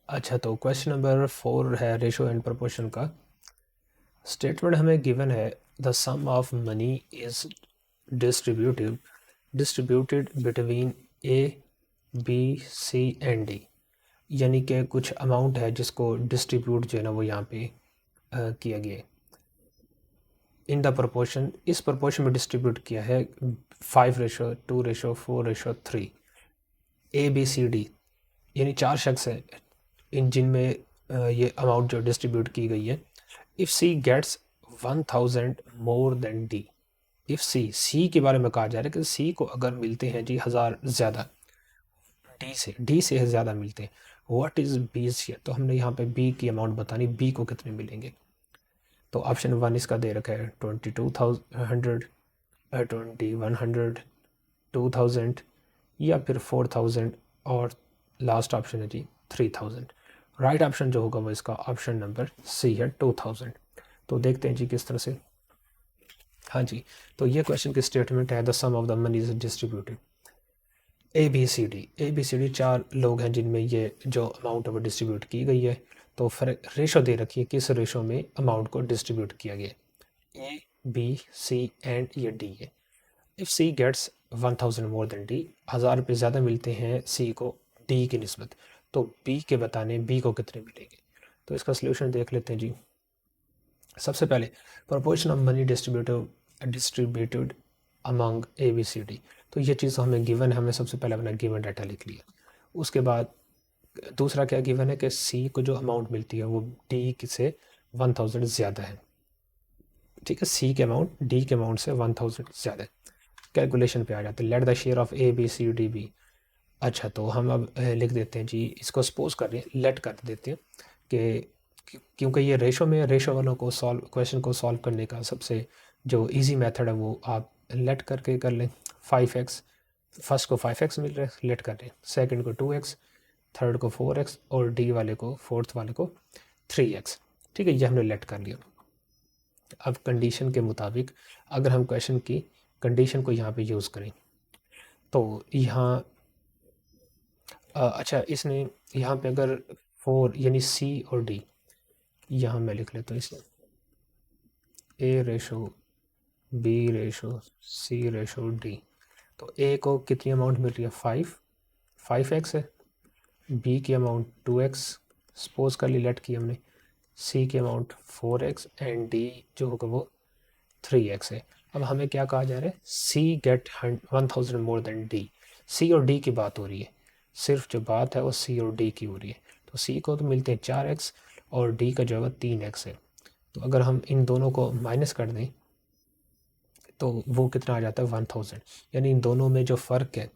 अच्छा, तो question number 4 है रेशो एंड प्रोपोर्शन का। स्टेटमेंट हमें गिवन है, the sum of money is distributed between A, B, C and D. यानी कि कुछ अमाउंट है जिसको डिस्ट्रीब्यूट जो है ना वो यहाँ पे किया गया है इन द प्रोपोर्शन। इस प्रोपोर्शन में डिस्ट्रीब्यूट किया है 5:2:4:3 ए बी सी डी, यानी 4 शख्स हैं इन जिनमें ये अमाउंट जो डिस्ट्रीब्यूट की गई है। If C gets 1000 more than D, if C के बारे में कहा जा रहा है कि सी को अगर मिलते हैं जी 1000 ज़्यादा डी से ज़्यादा मिलते हैं, व्हाट इज़ बी शेयर। तो हमने यहाँ पे बी की अमाउंट बतानी, बी को कितने मिलेंगे। तो ऑप्शन 1 इसका दे रखा है 2200, 2100, 2000 या फिर 4000, और लास्ट ऑप्शन है जी 3000। राइट ऑप्शन जो होगा वो इसका ऑप्शन नंबर सी है 2000। तो देखते हैं जी किस तरह से। हाँ जी, तो ये क्वेश्चन की स्टेटमेंट है, the sum of the money is distributed A B C D 4 लोग हैं जिनमें ये जो अमाउंट है वो डिस्ट्रीब्यूट की गई है। तो फिर रेशो दे रखी है, किस रेशो में अमाउंट को डिस्ट्रीब्यूट किया गया, ए बी सी एंड ये डी है। If C gets 1000 more than D, 1000 रुपये ज़्यादा मिलते हैं सी को डी की निस्बत, तो बी के बताने बी को कितने मिलेंगे। तो इसका सलूशन देख लेते हैं जी। सबसे पहले proportion of money distributed among A B C D, तो ये चीज़ हमें गिवन है, हमने सबसे पहले अपना गिवन डाटा लिख लिया। उसके बाद दूसरा क्या गिवन है कि सी को जो अमाउंट मिलती है वो डी से 1000 ज़्यादा है। ठीक है, सी के अमाउंट डी के अमाउंट से 1000 ज़्यादा है। कैलकुलेशन पे आ जाते हैं, let the share of A B C D be. अच्छा, तो हम अब लिख देते हैं जी, इसको सपोज कर रहे हैं, लेट कर देते हैं क्योंकि ये रेशो में, रेशो वालों को सॉल्व क्वेश्चन को सॉल्व करने का सबसे जो इजी मेथड है वो आप लेट करके कर लें। 5x, फर्स्ट को 5x मिल रहा है, लेट कर लें। सेकंड को 2x, थर्ड को 4x और डी वाले को, फोर्थ वाले को 3x। ठीक है, ये हमने लेट कर लिया। अब कंडीशन के मुताबिक अगर हम क्वेश्चन की कंडीशन को यहाँ पे यूज़ करें तो यहाँ अच्छा, इसने यहाँ पे अगर 4 यानी सी और डी, यहाँ मैं लिख लेता हूँ इसे ए रेशो बी रेशो सी रेशो डी। तो ए को कितनी अमाउंट मिल रही है, 5x है। बी की अमाउंट 2x, सपोज कर ली, लेट की हमने। सी की अमाउंट 4x एंड डी जो होगा वो 3x है। अब हमें क्या कहा जा रहा है, सी गेट 1000 मोर देन डी। सी और डी की बात हो रही है, सिर्फ जो बात है वो सी और डी की हो रही है। तो सी को तो मिलते हैं 4x और डी का जो है 3x है। तो अगर हम इन दोनों को माइनस कर दें तो वो कितना आ जाता है 1000, यानी इन दोनों में जो फ़र्क है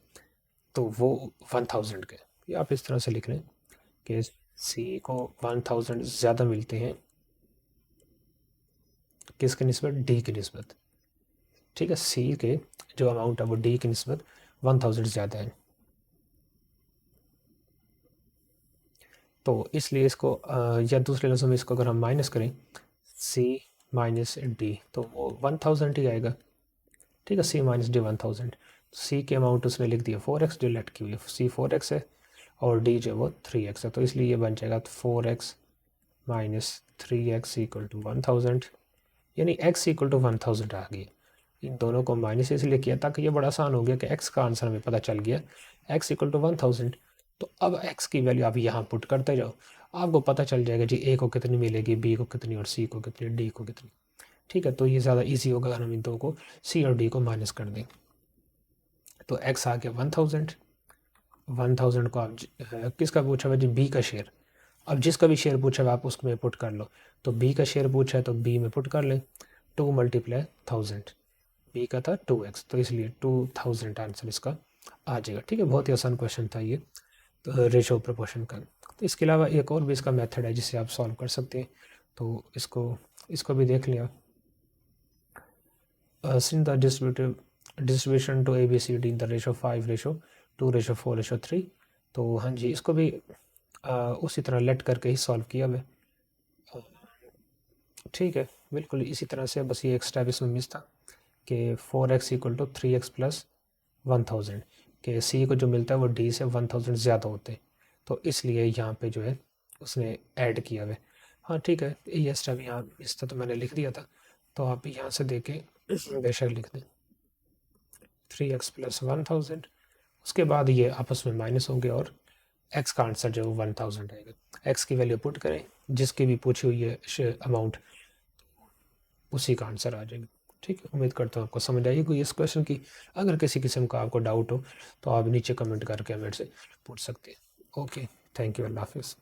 तो वो 1000 का है। या आप इस तरह से लिख लें कि सी को 1000 ज़्यादा मिलते हैं किसके निस्बत, डी की निस्बत। ठीक है, सी के जो अमाउंट है वो डी की निस्बत 1000 ज़्यादा है। तो इसलिए इसको या दूसरे लफ्ज़ों में इसको अगर हम माइनस करें सी माइनस डी तो वो 1000 ही आएगा। ठीक है, सी माइनस डी 1000। सी के अमाउंट उसने लिख दिया 4x जो लेट की हुई है, सी 4x है और डी जो वो 3x है। तो इसलिए ये बन जाएगा 4x minus 3x equal to 1000, यानी x इक्वल टू 1000 आ गई। इन दोनों को माइनस इसलिए किया ताकि ये बड़ा आसान हो गया कि x का आंसर हमें पता चल गया, x इक्वल टू 1000। तो अब x की वैल्यू आप यहाँ पुट करते जाओ, आपको पता चल जाएगा जी a को कितनी मिलेगी, b को कितनी और c को कितनी, d को कितनी। ठीक है, तो ये ज़्यादा इजी होगा अगर हम इन दो को c और d को माइनस कर दें। तो x आ गया 1000 को आप किसका पूछा हुआ जी, b का शेयर। अब जिसका भी शेयर पूछा हुआ आप उसमें पुट कर लो। तो b का शेयर पूछा है तो b में पुट कर लें, 2 × 1000, b का था 2x तो इसलिए 2000 आंसर इसका आ जाएगा। ठीक है, बहुत ही आसान क्वेश्चन था ये, तो रेशो प्रोपोर्शन का। तो इसके अलावा एक और भी इसका मेथड है जिससे आप सॉल्व कर सकते हैं, तो इसको भी देख लिया। Since the distribution to A B C D in the ratio 5:2:4:3। तो हाँ जी, इसको भी उसी तरह लेट करके ही सॉल्व किया मैं। ठीक है, बिल्कुल इसी तरह से, बस ये एक स्टेप इसमें मिस था कि 4x equal to 3x plus 1000 के सी को जो मिलता है वो डी से 1000 ज़्यादा होते हैं। तो इसलिए यहाँ पे जो है उसने ऐड किया हुआ है। हाँ ठीक है, ये स्टेप यहाँ इस तरह तो मैंने लिख दिया था, तो आप यहाँ से देके बेशक लिख दें 3x + 1000। उसके बाद ये आपस में माइनस होंगे और x का आंसर जो 1000 आएगा। x की वैल्यू पुट करें, जिसकी भी पूछी हुई है अमाउंट उसी का आंसर आ जाएगा। ठीक है, उम्मीद करता हूँ आपको समझ आई होगी इस क्वेश्चन की। अगर किसी किस्म का आपको डाउट हो तो आप नीचे कमेंट करके मेरे से पूछ सकते हैं। ओके, थैंक यू, अल्लाह हाफिज़।